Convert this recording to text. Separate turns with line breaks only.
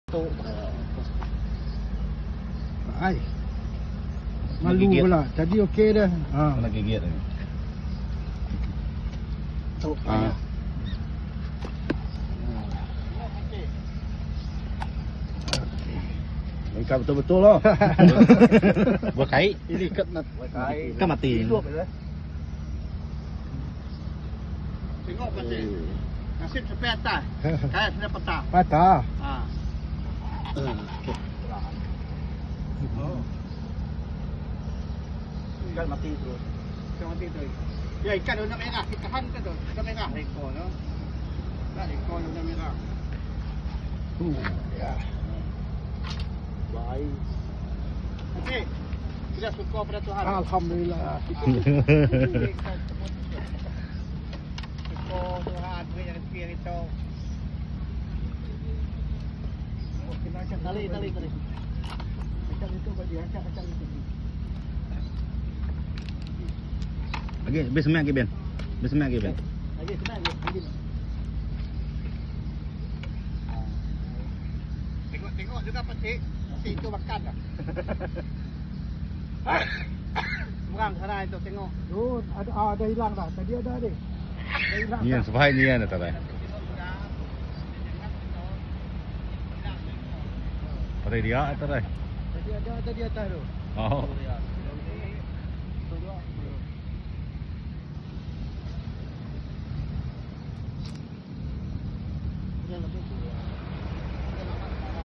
Tu.
Ai. Malu pula. Tadi okey dah. Ha.
Nak gigit ni.
Tu.
Ah. Lengkap betul-betul lah. Berkait.
Ini ikat nak.
Kan mati.
Tengok pasal. Nasib sampai atas. Kayak sudah patah.
Patah.
Ha.
Ikan mati terus.
Ikan mati tu. Ya ikan warna merah. Kita tahan kan tu. Ikan merah ekor tu. Tak ekor warna merah.
Ya.
Baik.
Okey. Sudah syukur pada Tuhan.
Alhamdulillah.
Syukur Tuhan beri rezeki hari tu. Tali. Kacang itu bagi kacang itu.
Lagi, habis semak lagi Ben. Habis semak lagi Ben.
Lagi senang lagi. Tengok juga pasti itu makan dah. Kurang sana itu tengok.
Oh, ada hilang dah. Tadi ada ni. Ada hilang.
Ni yang sebaik ni yang tak ada. Pada dia tak ada.
Tadi ada di atas tu.
Oh.